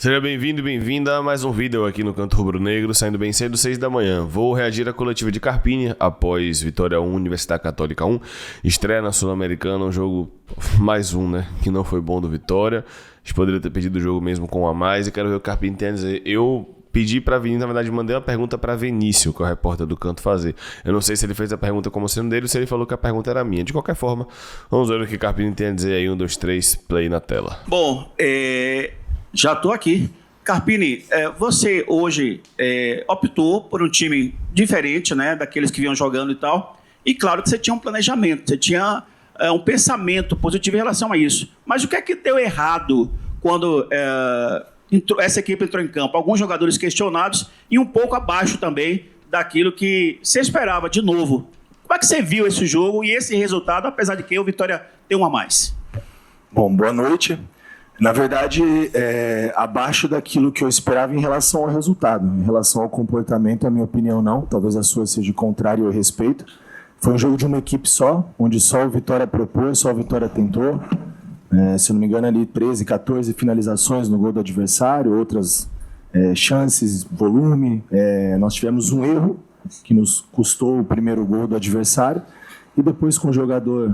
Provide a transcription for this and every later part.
Seja bem-vindo e bem-vinda a mais um vídeo aqui no Canto Rubro Negro, saindo bem cedo, 6 da manhã. Vou reagir à coletiva de Carpini após Vitória 1, Universidade Católica 1. Estreia na Sul-Americana, um jogo mais um, né? Que não foi bom do Vitória. A gente poderia ter pedido o jogo mesmo com um a mais e quero ver o Carpini tem a dizer. Eu pedi pra Vinícius, na verdade mandei uma pergunta pra Vinícius, que é o repórter do Canto, fazer. Eu não sei se ele fez a pergunta como sendo dele ou se ele falou que a pergunta era minha. De qualquer forma, vamos ver o que o Carpini tem a dizer aí. 1, 2, 3, play na tela. Bom, já estou aqui. Carpini, você hoje optou por um time diferente, né, daqueles que vinham jogando e tal. E claro que você tinha um planejamento, você tinha um pensamento positivo em relação a isso. Mas o que é que deu errado quando essa equipe entrou em campo? Alguns jogadores questionados e um pouco abaixo também daquilo que se esperava de novo. Como é que você viu esse jogo e esse resultado, apesar de que o Vitória tem um a mais? Bom, boa noite. Na verdade, abaixo daquilo que eu esperava em relação ao resultado. Em relação ao comportamento, a minha opinião não. Talvez a sua seja contrária e eu respeito. Foi um jogo de uma equipe só, onde só o Vitória propôs, só o Vitória tentou. Se eu não me engano, ali 13, 14 finalizações no gol do adversário, outras chances, volume. Nós tivemos um erro que nos custou o primeiro gol do adversário. E depois, com o jogador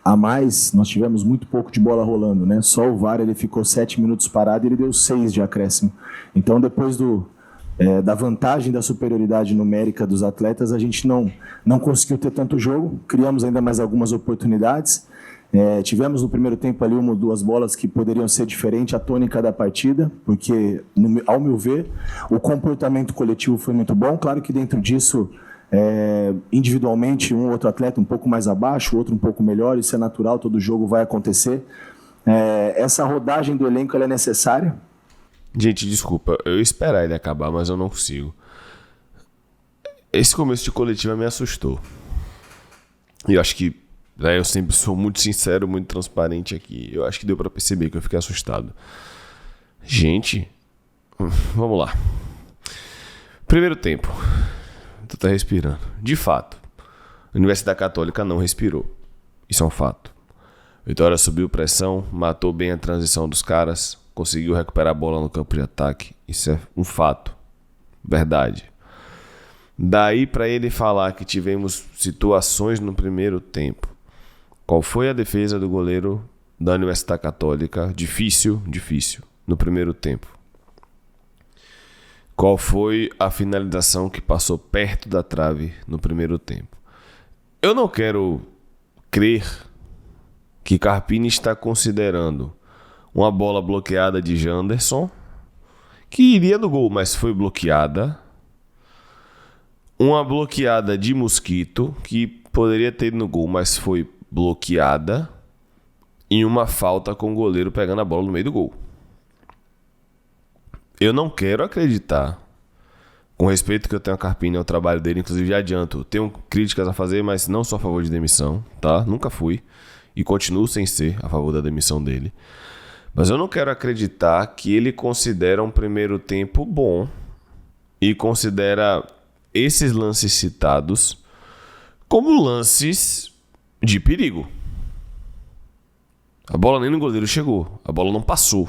a mais, nós tivemos muito pouco de bola rolando, né? Só o VAR, ele ficou 7 minutos parado e ele deu 6 de acréscimo. Então, depois da vantagem da superioridade numérica dos atletas, a gente não conseguiu ter tanto jogo, criamos ainda mais algumas oportunidades. Tivemos no primeiro tempo ali 1 ou 2 bolas que poderiam ser diferente a tônica da partida, porque, ao meu ver, o comportamento coletivo foi muito bom. Claro que dentro disso, individualmente, um ou outro atleta um pouco mais abaixo, o outro um pouco melhor, isso é natural, todo jogo vai acontecer. Essa rodagem do elenco ela é necessária. Gente, desculpa, eu ia esperar ele acabar, mas eu não consigo. Esse começo de coletiva me assustou. E eu acho que eu sempre sou muito sincero, muito transparente aqui. Eu acho que deu pra perceber que eu fiquei assustado. Gente, vamos lá. Primeiro tempo. Tu tá respirando. De fato, a Universidade Católica não respirou. Isso é um fato. Vitória subiu pressão, matou bem a transição dos caras, conseguiu recuperar a bola no campo de ataque. Isso é um fato. Verdade. Daí pra ele falar que tivemos situações no primeiro tempo. Qual foi a defesa do goleiro da Universidade Católica? Difícil, no primeiro tempo. Qual foi a finalização que passou perto da trave no primeiro tempo? Eu não quero crer que Carpini está considerando uma bola bloqueada de Janderson, que iria no gol, mas foi bloqueada. Uma bloqueada de Mosquito, que poderia ter ido no gol, mas foi bloqueada. E uma falta com o goleiro pegando a bola no meio do gol. Eu não quero acreditar, com respeito que eu tenho a Carpini ao trabalho dele, inclusive já adianto, tenho críticas a fazer, mas não sou a favor de demissão, tá? Nunca fui e continuo sem ser a favor da demissão dele. Mas eu não quero acreditar que ele considera um primeiro tempo bom e considera esses lances citados como lances de perigo. A bola nem no goleiro chegou, a bola não passou.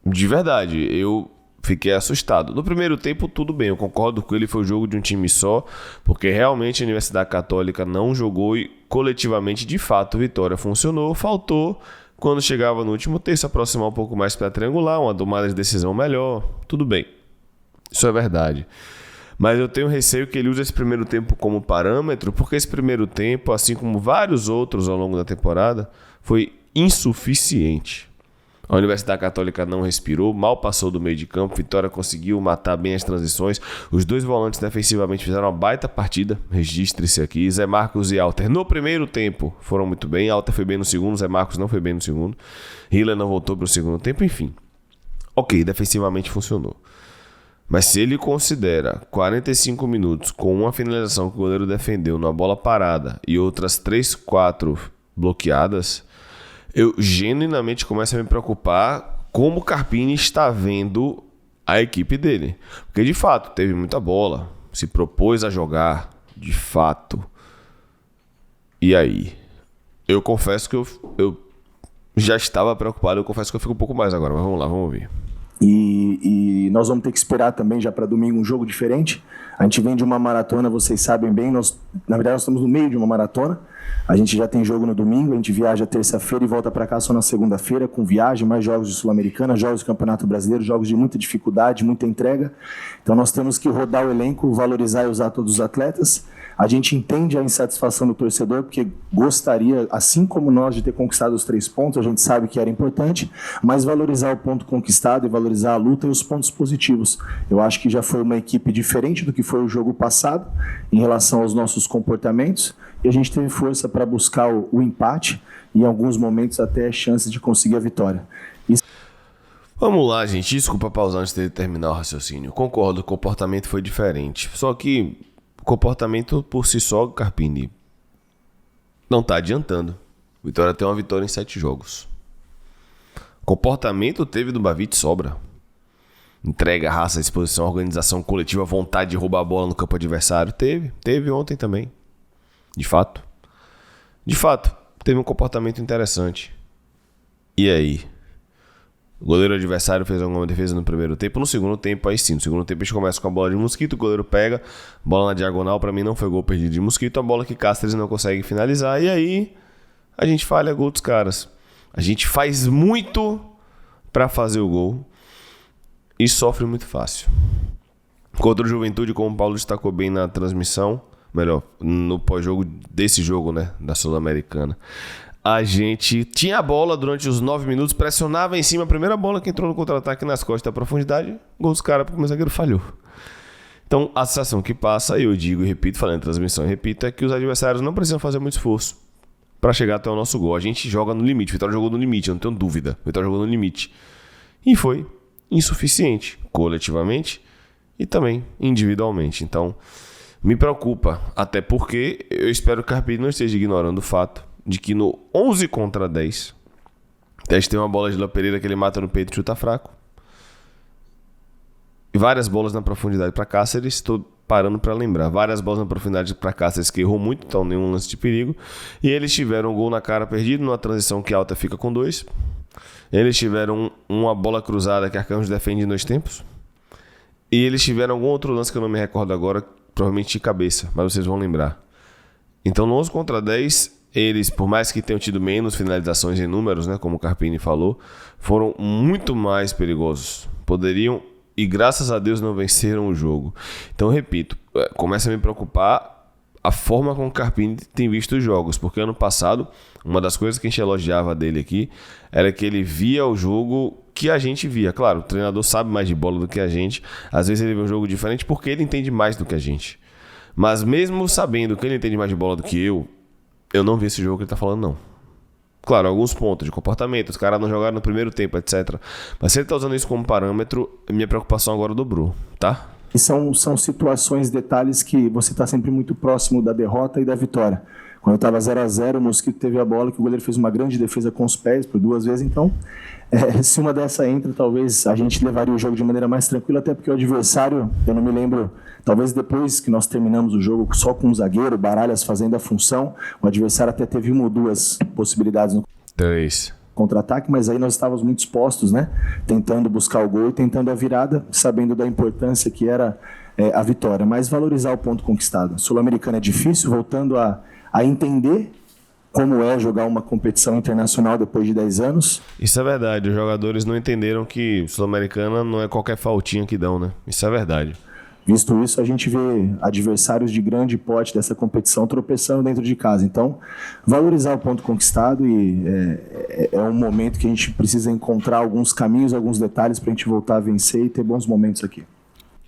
De verdade, eu fiquei assustado. No primeiro tempo, tudo bem, eu concordo com ele, foi o jogo de um time só, porque realmente a Universidade Católica não jogou e coletivamente, de fato, a Vitória funcionou. Faltou, quando chegava no último terço, aproximar um pouco mais para triangular, uma tomada de decisão melhor, tudo bem. Isso é verdade. Mas eu tenho receio que ele use esse primeiro tempo como parâmetro, porque esse primeiro tempo, assim como vários outros ao longo da temporada, foi insuficiente. A Universidade Católica não respirou, mal passou do meio de campo, Vitória conseguiu matar bem as transições, os dois volantes defensivamente fizeram uma baita partida, registre-se aqui, Zé Marcos e Alter no primeiro tempo foram muito bem, Alter foi bem no segundo, Zé Marcos não foi bem no segundo, Hiller não voltou para o segundo tempo, enfim. Ok, defensivamente funcionou. Mas se ele considera 45 minutos com uma finalização que o goleiro defendeu numa bola parada e outras 3, 4 bloqueadas, eu genuinamente começo a me preocupar como o Carpini está vendo a equipe dele. Porque de fato teve muita bola, se propôs a jogar, de fato. E aí? Eu confesso que eu já estava preocupado. Eu confesso que eu fico um pouco mais agora, mas vamos lá, vamos ouvir. E nós vamos ter que esperar também já para domingo um jogo diferente. A gente vem de uma maratona, vocês sabem bem, na verdade nós estamos no meio de uma maratona. A gente já tem jogo no domingo, a gente viaja terça-feira e volta para cá só na segunda-feira, com viagem, mais jogos de Sul-Americana, jogos do Campeonato Brasileiro, jogos de muita dificuldade, muita entrega. Então nós temos que rodar o elenco, valorizar e usar todos os atletas. A gente entende a insatisfação do torcedor, porque gostaria, assim como nós, de ter conquistado os 3 pontos, a gente sabe que era importante, mas valorizar o ponto conquistado e valorizar a luta e os pontos positivos. Eu acho que já foi uma equipe diferente do que foi o jogo passado, em relação aos nossos comportamentos, e a gente teve força para buscar o empate e, em alguns momentos, até chances de conseguir a vitória. Vamos lá, gente. Desculpa pausar antes de terminar o raciocínio. Concordo, o comportamento foi diferente. Só que o comportamento por si só, Carpini, não está adiantando. O Vitória tem uma vitória em 7 jogos. Comportamento teve do Bavi de sobra. Entrega, raça, disposição, organização coletiva, vontade de roubar a bola no campo adversário. Teve ontem também. De fato, teve um comportamento interessante. E aí? O goleiro adversário fez alguma defesa no primeiro tempo. No segundo tempo, aí sim. No segundo tempo a gente começa com a bola de Mosquito. O goleiro pega, bola na diagonal. Pra mim não foi gol perdido de Mosquito. A bola que Cáceres não consegue finalizar. E aí a gente falha gol dos caras. A gente faz muito pra fazer o gol e sofre muito fácil. Contra o Juventude, como o Paulo destacou bem na transmissão, melhor, no pós-jogo desse jogo, né, da Sul-Americana, a gente tinha a bola durante os 9 minutos, pressionava em cima, a primeira bola que entrou no contra-ataque nas costas da profundidade, gol dos caras porque o meu zagueiro falhou. Então, a sensação que passa, eu digo e repito, falando em transmissão e repito, é que os adversários não precisam fazer muito esforço para chegar até o nosso gol. A gente joga no limite, o Vitória jogou no limite, eu não tenho dúvida, o Vitória jogou no limite. E foi insuficiente, coletivamente e também individualmente. Então, me preocupa, até porque eu espero que o Carpini não esteja ignorando o fato de que no 11 contra 10, Teste tem uma bola de Léo Pereira que ele mata no peito e chuta fraco. E várias bolas na profundidade para Cáceres, estou parando para lembrar. Várias bolas na profundidade para Cáceres que errou muito, então nenhum lance de perigo. E eles tiveram um gol na cara perdido, numa transição que Alta fica com 2. Eles tiveram uma bola cruzada que Arcanjo defende em 2 tempos. E eles tiveram algum outro lance que eu não me recordo agora, provavelmente de cabeça, mas vocês vão lembrar. Então no 11 contra 10, eles, por mais que tenham tido menos finalizações em números, né, como o Carpini falou, foram muito mais perigosos. Poderiam, e graças a Deus não venceram o jogo. Então, repito, começa a me preocupar a forma como o Carpini tem visto os jogos, porque ano passado, uma das coisas que a gente elogiava dele aqui era que ele via o jogo que a gente via. Claro, o treinador sabe mais de bola do que a gente, às vezes ele vê um jogo diferente porque ele entende mais do que a gente. Mas mesmo sabendo que ele entende mais de bola do que eu não vi esse jogo que ele tá falando, não. Claro, alguns pontos de comportamento, os caras não jogaram no primeiro tempo, etc. Mas se ele tá usando isso como parâmetro, minha preocupação agora dobrou, tá? E são situações, detalhes que você está sempre muito próximo da derrota e da vitória. Quando estava 0-0, o Mosquito teve a bola, que o goleiro fez uma grande defesa com os pés por 2 vezes. Então, se uma dessa entra, talvez a gente levaria o jogo de maneira mais tranquila, até porque o adversário, eu não me lembro, talvez depois que nós terminamos o jogo só com o zagueiro, Baralhas fazendo a função, o adversário até teve 1 ou 2 possibilidades no 3 contra-ataque, mas aí nós estávamos muito expostos, né? Tentando buscar o gol e tentando a virada, sabendo da importância que era a vitória, mas valorizar o ponto conquistado. Sul-Americana é difícil, voltando a entender como é jogar uma competição internacional depois de 10 anos. Isso é verdade, os jogadores não entenderam que Sul-Americana não é qualquer faltinha que dão, né? Isso é verdade. Visto isso, a gente vê adversários de grande porte dessa competição tropeçando dentro de casa. Então, valorizar o ponto conquistado e é um momento que a gente precisa encontrar alguns caminhos, alguns detalhes para a gente voltar a vencer e ter bons momentos aqui.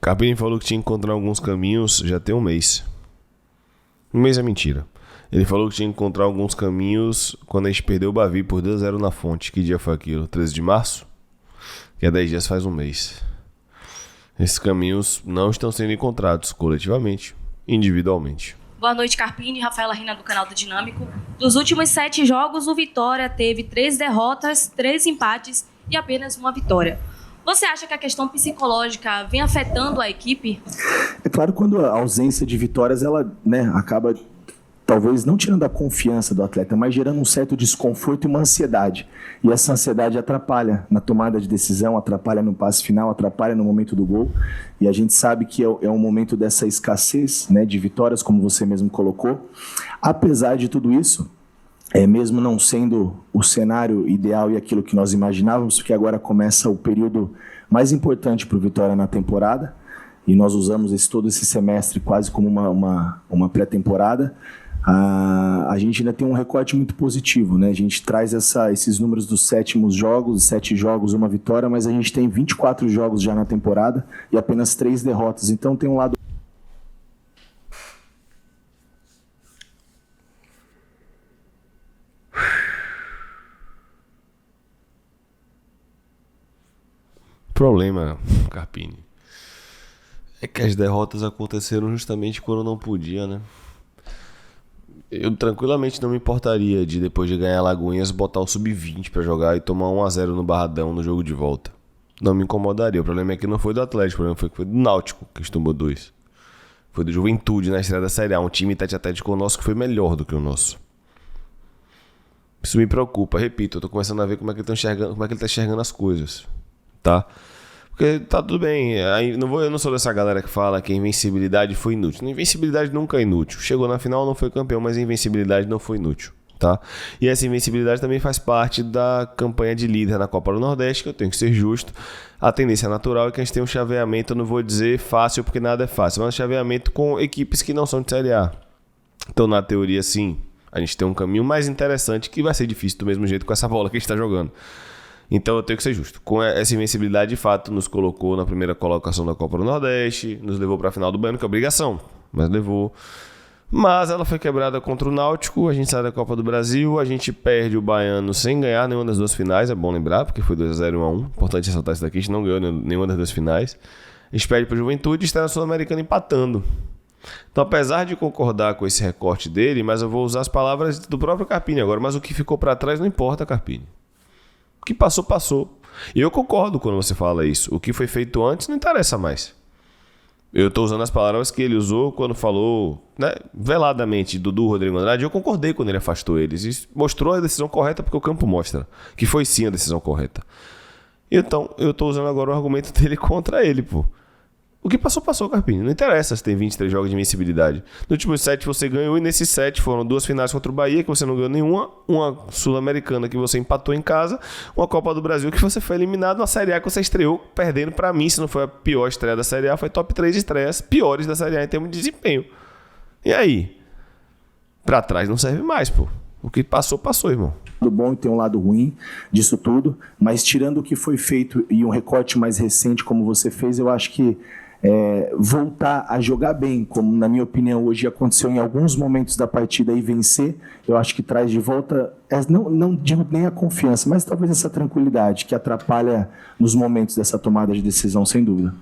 Carpini falou que tinha que encontrar alguns caminhos já tem 1 mês. 1 mês é mentira. Ele falou que tinha que encontrar alguns caminhos quando a gente perdeu o Bavi por 2-0 na Fonte. Que dia foi aquilo? 13 de março? Que é 10 dias faz 1 mês. Esses caminhos não estão sendo encontrados coletivamente, individualmente. Boa noite, Carpini. Rafaela Rina, do canal do Dinâmico. Dos últimos 7 jogos, o Vitória teve 3 derrotas, 3 empates e apenas 1 vitória. Você acha que a questão psicológica vem afetando a equipe? É claro, quando a ausência de vitórias ela, né, acaba talvez não tirando a confiança do atleta, mas gerando um certo desconforto e uma ansiedade. E essa ansiedade atrapalha na tomada de decisão, atrapalha no passe final, atrapalha no momento do gol. E a gente sabe que é um momento dessa escassez, né, de vitórias, como você mesmo colocou. Apesar de tudo isso, mesmo não sendo o cenário ideal e aquilo que nós imaginávamos, porque agora começa o período mais importante para o Vitória na temporada, e nós usamos todo esse semestre quase como uma pré-temporada. A gente ainda tem um recorte muito positivo, né? A gente traz esses números dos 7 jogos, uma vitória, mas a gente tem 24 jogos já na temporada e apenas 3 derrotas. Então tem um lado... Problema, Carpini, é que as derrotas aconteceram justamente quando não podia, né? Eu tranquilamente não me importaria de, depois de ganhar Lagoinhas, botar o sub-20 pra jogar e tomar 1-0 no Barradão no jogo de volta. Não me incomodaria. O problema é que não foi do Atlético, o problema foi que foi do Náutico, que tomou 2. Foi do Juventude na estreia da Série A, um time tete-a-tete com o nosso que foi melhor do que o nosso. Isso me preocupa, repito, eu tô começando a ver como é que ele tá enxergando as coisas, tá? Porque tá tudo bem, eu não sou dessa galera que fala que a invencibilidade foi inútil. A invencibilidade nunca é inútil. Chegou na final, não foi campeão, mas a invencibilidade não foi inútil, tá? E essa invencibilidade também faz parte da campanha de líder na Copa do Nordeste, que eu tenho que ser justo. A tendência natural é que a gente tenha um chaveamento, eu não vou dizer fácil porque nada é fácil, mas um chaveamento com equipes que não são de Série A. Então, na teoria, sim, a gente tem um caminho mais interessante que vai ser difícil do mesmo jeito com essa bola que a gente tá jogando. Então eu tenho que ser justo. Com essa invencibilidade, de fato, nos colocou na primeira colocação da Copa do Nordeste, nos levou para a final do Baiano, que é obrigação, mas levou. Mas ela foi quebrada contra o Náutico, a gente sai da Copa do Brasil, a gente perde o Baiano sem ganhar nenhuma das duas finais, é bom lembrar, porque foi 2-0 e 1-1. Importante ressaltar isso daqui, a gente não ganhou nenhuma das duas finais. A gente perde para o Juventude e está na Sul-Americana empatando. Então, apesar de concordar com esse recorte dele, mas eu vou usar as palavras do próprio Carpini agora, mas o que ficou para trás não importa, Carpini. O que passou, passou. E eu concordo quando você fala isso. O que foi feito antes não interessa mais. Eu estou usando as palavras que ele usou quando falou, né, veladamente, Dudu, Rodrigo Andrade. Eu concordei quando ele afastou eles. E mostrou a decisão correta porque o campo mostra que foi sim a decisão correta. Então, eu estou usando agora o argumento dele contra ele, pô. O que passou, passou, Carpini. Não interessa se tem 23 jogos de invencibilidade. No último 7 você ganhou e nesses 7 foram 2 finais contra o Bahia, que você não ganhou nenhuma, uma Sul-Americana que você empatou em casa, uma Copa do Brasil que você foi eliminado, uma Série A que você estreou perdendo. Pra mim, se não foi a pior estreia da Série A, foi top 3 estreias piores da Série A em termos de desempenho. E aí? Pra trás não serve mais, pô. O que passou, passou, irmão. Do bom e tem um lado ruim disso tudo, mas tirando o que foi feito e um recorte mais recente como você fez, eu acho que voltar a jogar bem, como na minha opinião hoje aconteceu em alguns momentos da partida e vencer, eu acho que traz de volta, não digo nem a confiança, mas talvez essa tranquilidade que atrapalha nos momentos dessa tomada de decisão, sem dúvida.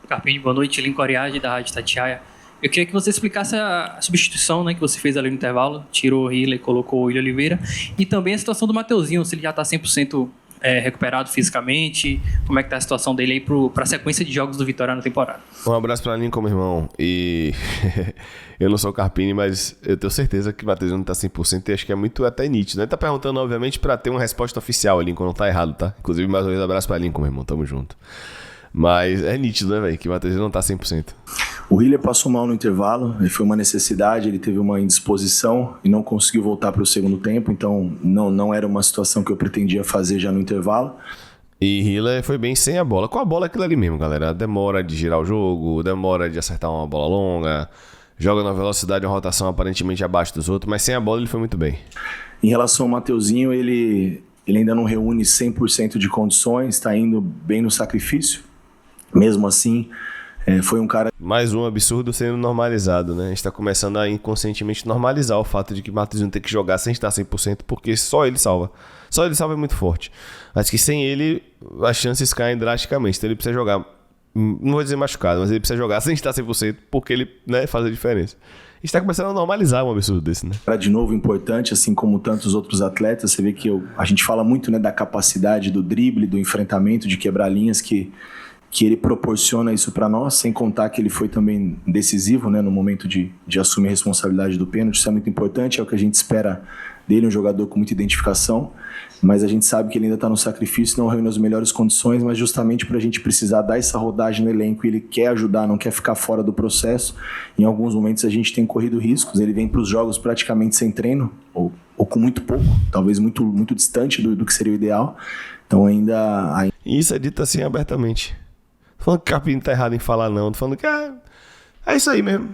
Carpini, boa noite, Lincoln Ariage da Rádio Tatiaia. Eu queria que você explicasse a substituição, né, que você fez ali no intervalo, tirou o Hiller e colocou o William Oliveira, e também a situação do Mateuzinho, se ele já está 100% recuperado fisicamente, como é que tá a situação dele aí para a sequência de jogos do Vitória na temporada. Um abraço para Lincoln, meu irmão, e eu não sou o Carpini, mas eu tenho certeza que o Mateuzinho não tá 100% e acho que é muito até nítido, né? Ele tá perguntando, obviamente, para ter uma resposta oficial, Lincoln, não tá errado, tá? Inclusive, mais uma vez, abraço para Lincoln, meu irmão, tamo junto. Mas é nítido, né, velho, que o Mateuzinho não tá 100%. O Hiller passou mal no intervalo, foi uma necessidade, ele teve uma indisposição e não conseguiu voltar para o segundo tempo, então não era uma situação que eu pretendia fazer já no intervalo. E Hiller foi bem sem a bola. Com a bola é aquilo ali mesmo, galera. Demora de girar o jogo, demora de acertar uma bola longa, joga na velocidade e uma rotação aparentemente abaixo dos outros, mas sem a bola ele foi muito bem. Em relação ao Mateuzinho, ele ainda não reúne 100% de condições, está indo bem no sacrifício. Mesmo assim, foi um cara... Mais um absurdo sendo normalizado, né? A gente está começando a inconscientemente normalizar o fato de que o Mateuzinho tem que jogar sem estar 100%, porque só ele salva. Só ele salva é muito forte. Acho que sem ele, as chances caem drasticamente. Então ele precisa jogar, não vou dizer machucado, mas ele precisa jogar sem estar 100%, porque ele, né, faz a diferença. A gente está começando a normalizar um absurdo desse, né? De novo, importante, assim como tantos outros atletas, você vê que a gente fala muito, né, da capacidade do drible, do enfrentamento, de quebrar linhas, que que ele proporciona isso para nós, sem contar que ele foi também decisivo, né, no momento de assumir a responsabilidade do pênalti. Isso é muito importante, é o que a gente espera dele, um jogador com muita identificação, mas a gente sabe que ele ainda está no sacrifício, não reúne as melhores condições, mas justamente para a gente precisar dar essa rodagem no elenco, ele quer ajudar, não quer ficar fora do processo. Em alguns momentos a gente tem corrido riscos, ele vem para os jogos praticamente sem treino, ou com muito pouco, talvez muito, muito distante do que seria o ideal. Então ainda... E isso é dito assim abertamente. Tô falando que o Carpini tá errado em falar não, tô falando que é isso aí mesmo.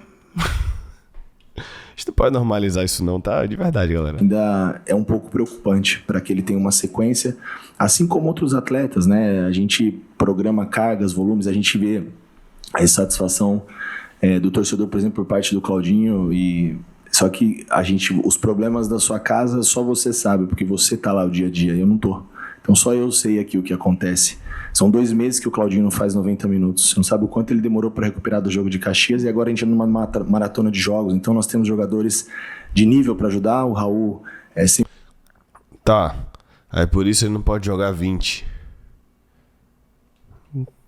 A gente não pode normalizar isso não, tá? De verdade, galera. Ainda é um pouco preocupante para que ele tenha uma sequência, assim como outros atletas, né? A gente programa cargas, volumes, a gente vê a insatisfação do torcedor, por exemplo, por parte do Claudinho, só que os problemas da sua casa só você sabe, porque você tá lá o dia a dia, eu não tô. Então só eu sei aqui o que acontece. São 2 meses que o Claudinho não faz 90 minutos. Você não sabe o quanto ele demorou para recuperar do jogo de Caxias e agora a gente é numa maratona de jogos. Então nós temos jogadores de nível para ajudar. O Raul é sempre... Tá. Aí por isso ele não pode jogar 20.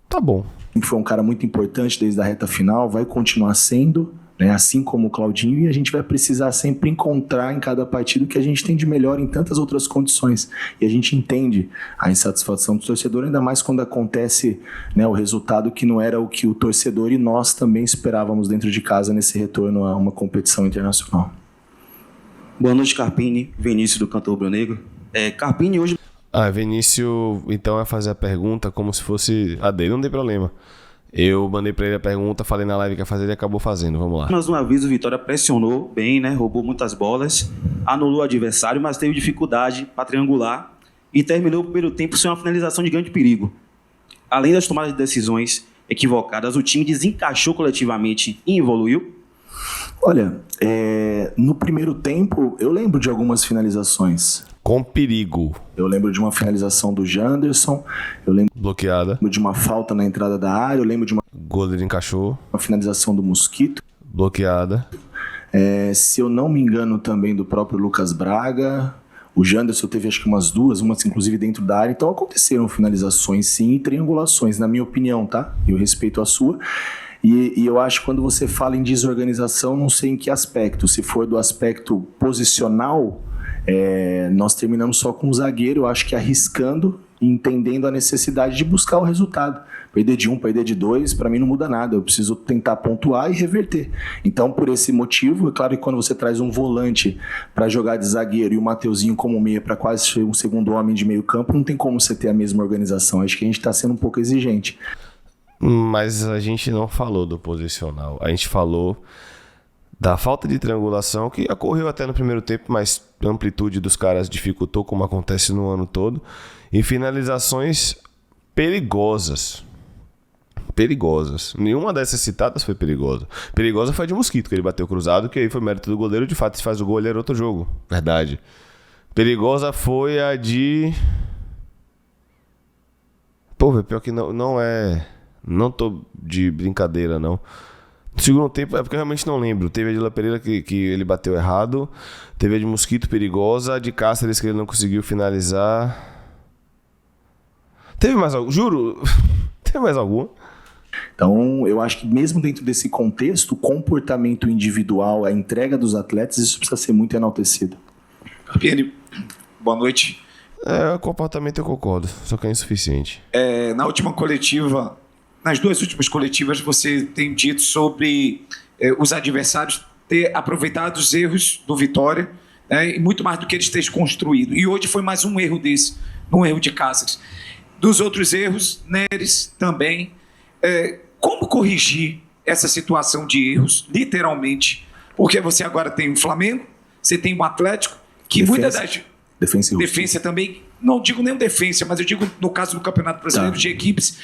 Tá bom. Foi um cara muito importante desde a reta final, vai continuar sendo, né, assim como o Claudinho, e a gente vai precisar sempre encontrar em cada partida o que a gente tem de melhor em tantas outras condições. E a gente entende a insatisfação do torcedor, ainda mais quando acontece, né, o resultado que não era o que o torcedor e nós também esperávamos dentro de casa nesse retorno a uma competição internacional. Boa noite, Carpini. Vinícius do Cantor Rubro-Negro. Carpini hoje... Vinícius, então vai fazer a pergunta como se fosse a dele, não tem problema. Eu mandei pra ele a pergunta, falei na live que ia fazer, ele acabou fazendo, vamos lá. Mais uma vez o Vitória pressionou bem, né? Roubou muitas bolas, anulou o adversário, mas teve dificuldade para triangular e terminou o primeiro tempo sem uma finalização de grande perigo. Além das tomadas de decisões equivocadas, o time desencaixou coletivamente e evoluiu. Olha, no primeiro tempo eu lembro de algumas finalizações. Com perigo. Eu lembro de uma finalização do Janderson, eu lembro bloqueada, de uma falta na entrada da área, eu lembro de uma... goleiro encaixou. Uma finalização do Mosquito. Bloqueada. Se eu não me engano também do próprio Lucas Braga. O Janderson teve acho que umas inclusive dentro da área. Então aconteceram finalizações sim e triangulações, na minha opinião, tá? Eu respeito a sua. E eu acho que quando você fala em desorganização, não sei em que aspecto. Se for do aspecto posicional... nós terminamos só com o zagueiro, eu acho que arriscando e entendendo a necessidade de buscar o resultado. Perder de 1, perder de 2, para mim não muda nada, eu preciso tentar pontuar e reverter. Então, por esse motivo, é claro que quando você traz um volante para jogar de zagueiro e o Mateuzinho como meia para quase ser um segundo homem de meio campo, não tem como você ter a mesma organização. Acho que a gente está sendo um pouco exigente. Mas a gente não falou do posicional, a gente falou da falta de triangulação, que ocorreu até no primeiro tempo, mas a amplitude dos caras dificultou, como acontece no ano todo. E finalizações perigosas. Perigosas. Nenhuma dessas citadas foi perigosa. Perigosa foi a de Mosquito, que ele bateu cruzado, que aí foi mérito do goleiro. De fato, se faz o gol, ele era outro jogo. Verdade. Perigosa foi a de... Pô, pior que não é... Não tô de brincadeira, não. No segundo tempo, é porque eu realmente não lembro. Teve a de La Pereira que ele bateu errado. Teve a de Mosquito perigosa. A de Cáceres que ele não conseguiu finalizar. Teve mais algum? Juro. Teve mais alguma? Então, eu acho que mesmo dentro desse contexto, o comportamento individual, a entrega dos atletas, isso precisa ser muito enaltecido. Carpini, boa noite. O comportamento eu concordo, só que é insuficiente. Na última coletiva... Nas 2 últimas coletivas, você tem dito sobre os adversários ter aproveitado os erros do Vitória, né, e muito mais do que eles terem construído. E hoje foi mais um erro desse, um erro de Cáceres. Dos outros erros, Neres também. Como corrigir essa situação de erros, literalmente? Porque você agora tem o Flamengo, você tem o Atlético, que muitas das... Defensa também, não digo nem defensa, mas eu digo no caso do Campeonato Brasileiro, de equipes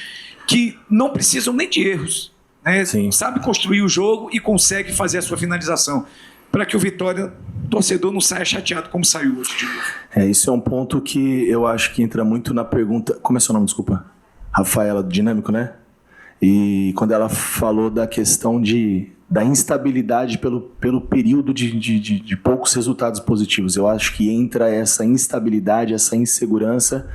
que não precisam nem de erros, né? Sabe construir o jogo e consegue fazer a sua finalização, para que o Vitória, torcedor, não saia chateado como saiu hoje de novo. Isso é um ponto que eu acho que entra muito na pergunta... Como é seu nome, desculpa? Rafaela, do Dinâmico, né? E quando ela falou da questão da instabilidade pelo período de poucos resultados positivos, eu acho que entra essa instabilidade, essa insegurança...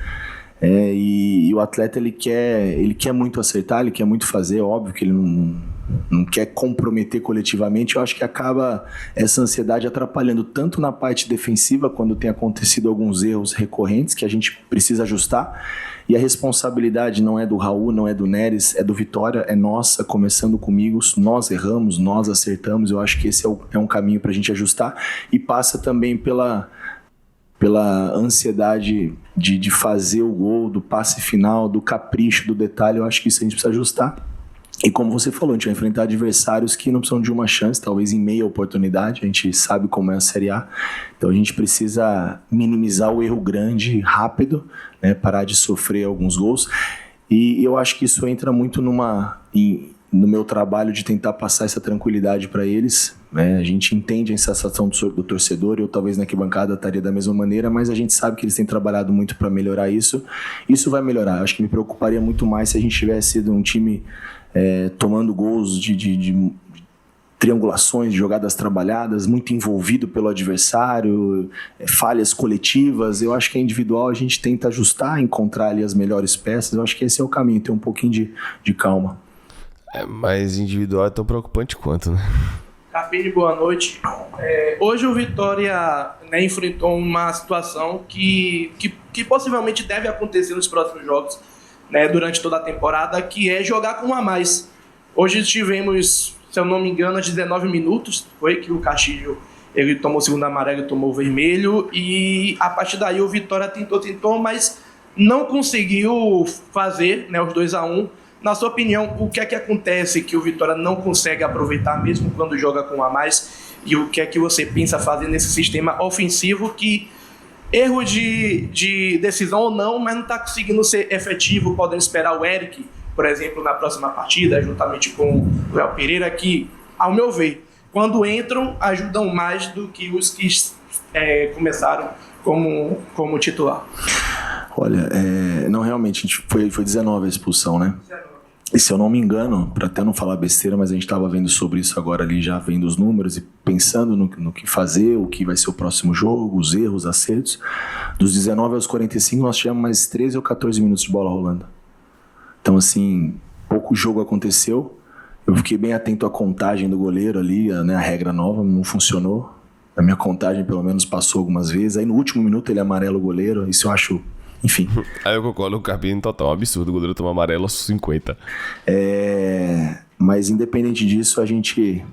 E E o atleta, ele quer muito acertar, ele quer muito fazer, óbvio que ele não quer comprometer coletivamente. Eu acho que acaba essa ansiedade atrapalhando tanto na parte defensiva, quando tem acontecido alguns erros recorrentes que a gente precisa ajustar, e a responsabilidade não é do Raul, não é do Neres, é do Vitória, é nossa, começando comigo. Nós erramos, nós acertamos. Eu acho que esse é um caminho para a gente ajustar, e passa também pela ansiedade de fazer o gol, do passe final, do capricho, do detalhe. Eu acho que isso a gente precisa ajustar. E como você falou, a gente vai enfrentar adversários que não precisam de uma chance, talvez em meia oportunidade. A gente sabe como é a Série A. Então a gente precisa minimizar o erro grande, rápido, né, parar de sofrer alguns gols. E eu acho que isso entra muito no meu trabalho de tentar passar essa tranquilidade para eles, né? A gente entende a sensação do torcedor, eu talvez na arquibancada estaria da mesma maneira, mas a gente sabe que eles têm trabalhado muito para melhorar isso. Isso vai melhorar. Eu acho que me preocuparia muito mais se a gente tivesse sido um time tomando gols de triangulações, de jogadas trabalhadas, muito envolvido pelo adversário, falhas coletivas. Eu acho que a individual a gente tenta ajustar, encontrar ali as melhores peças. Eu acho que esse é o caminho, ter um pouquinho de calma. Mas individual é tão preocupante quanto, né? Carpini, boa noite. Hoje o Vitória, né, enfrentou uma situação que possivelmente deve acontecer nos próximos jogos, né, durante toda a temporada, que é jogar com um a mais. Hoje tivemos, se eu não me engano, 19 minutos, foi que o Castilho ele tomou o segundo amarelo e tomou o vermelho, e a partir daí o Vitória tentou, mas não conseguiu fazer, né, os 2-1. Na sua opinião, o que é que acontece que o Vitória não consegue aproveitar mesmo quando joga com um a mais? E o que é que você pensa fazer nesse sistema ofensivo que, erro de decisão ou não, mas não está conseguindo ser efetivo? Podem esperar o Eric, por exemplo, na próxima partida, juntamente com o Léo Pereira, que, ao meu ver, quando entram, ajudam mais do que os que começaram como titular. Olha, não, realmente, foi 19 a expulsão, né? E se eu não me engano, para até não falar besteira, mas a gente estava vendo sobre isso agora ali, já vendo os números e pensando no que fazer, o que vai ser o próximo jogo, os erros, acertos. Dos 19 aos 45, nós tivemos mais 13 ou 14 minutos de bola rolando. Então, assim, pouco jogo aconteceu. Eu fiquei bem atento à contagem do goleiro ali, né, a regra nova não funcionou. A minha contagem, pelo menos, passou algumas vezes. Aí, no último minuto, ele amarela o goleiro. Isso eu acho... Enfim. Aí eu concordo com o Carpini total. Um absurdo o goleiro tomar amarelo aos 50. Mas independente disso, a gente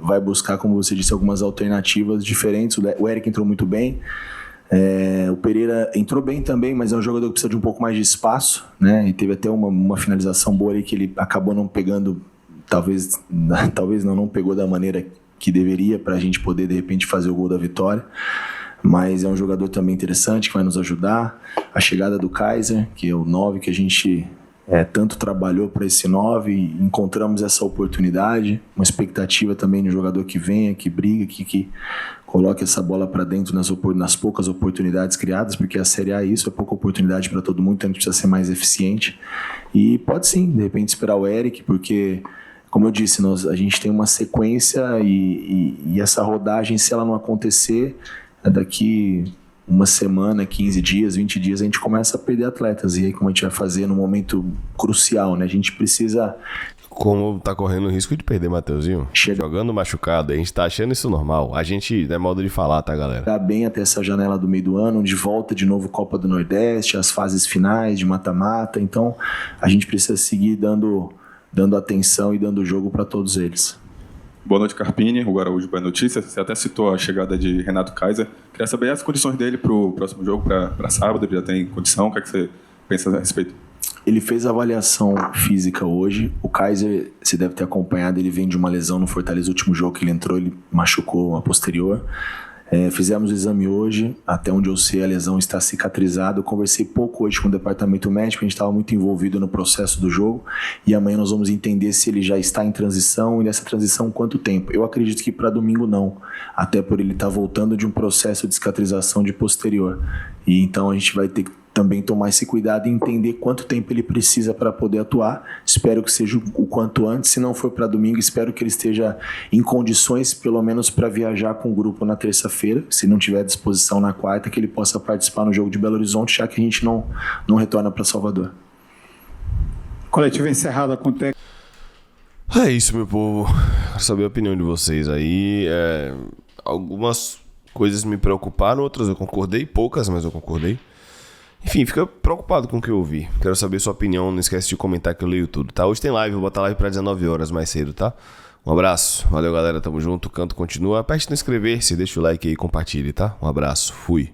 vai buscar, como você disse, algumas alternativas diferentes. O Eric entrou muito bem. O Pereira entrou bem também, mas é um jogador que precisa de um pouco mais de espaço, né? E teve até uma finalização boa ali que ele acabou não pegando, talvez não pegou da maneira que deveria para a gente poder, de repente, fazer o gol da vitória. Mas é um jogador também interessante que vai nos ajudar. A chegada do Kaiser, que é o 9 que a gente tanto trabalhou para esse 9, e encontramos essa oportunidade, uma expectativa também no jogador que venha, que briga, que coloque essa bola para dentro nas poucas oportunidades criadas, porque a Série A é isso, é pouca oportunidade para todo mundo, então a gente precisa ser mais eficiente. E pode sim, de repente, esperar o Eric, porque, como eu disse, a gente tem uma sequência e essa rodagem, se ela não acontecer, daqui uma semana, 15 dias, 20 dias, a gente começa a perder atletas. E aí, como a gente vai fazer no momento crucial, né? A gente precisa... Como tá correndo o risco de perder Mateuzinho, jogando machucado, a gente tá achando isso normal. A gente, é modo de falar, tá, galera? Tá bem até essa janela do meio do ano, de volta de novo Copa do Nordeste, as fases finais de mata-mata. Então, a gente precisa seguir dando atenção e dando jogo para todos eles. Boa noite, Carpini. O Araújo, boa notícia. Você até citou a chegada de Renato Kaiser. Queria saber as condições dele para o próximo jogo, para sábado. Ele já tem condição? O que é que você pensa a respeito? Ele fez a avaliação física hoje. O Kaiser, você deve ter acompanhado, ele vem de uma lesão no Fortaleza. O último jogo que ele entrou, ele machucou a posterior. Fizemos o exame hoje, até onde eu sei a lesão está cicatrizada. Eu conversei pouco hoje com o departamento médico, a gente estava muito envolvido no processo do jogo, e amanhã nós vamos entender se ele já está em transição, e nessa transição quanto tempo. Eu acredito que para domingo não, até por ele estar voltando de um processo de cicatrização de posterior, e então a gente vai ter que também tomar esse cuidado e entender quanto tempo ele precisa para poder atuar. Espero que seja o quanto antes. Se não for para domingo, espero que ele esteja em condições, pelo menos, para viajar com o grupo na terça-feira. Se não tiver disposição na quarta, que ele possa participar no jogo de Belo Horizonte, já que a gente não retorna para Salvador. Coletiva encerrada com o técnico. É isso, meu povo. Quero saber a opinião de vocês aí. Algumas coisas me preocuparam, outras eu concordei, poucas, mas eu concordei. Enfim, fica preocupado com o que eu ouvi. Quero saber sua opinião, não esquece de comentar que eu leio tudo, tá? Hoje tem live, vou botar live pra 19 horas mais cedo, tá? Um abraço, valeu galera, tamo junto, o canto continua. Aperte no inscrever-se, deixa o like aí e compartilhe, tá? Um abraço, fui.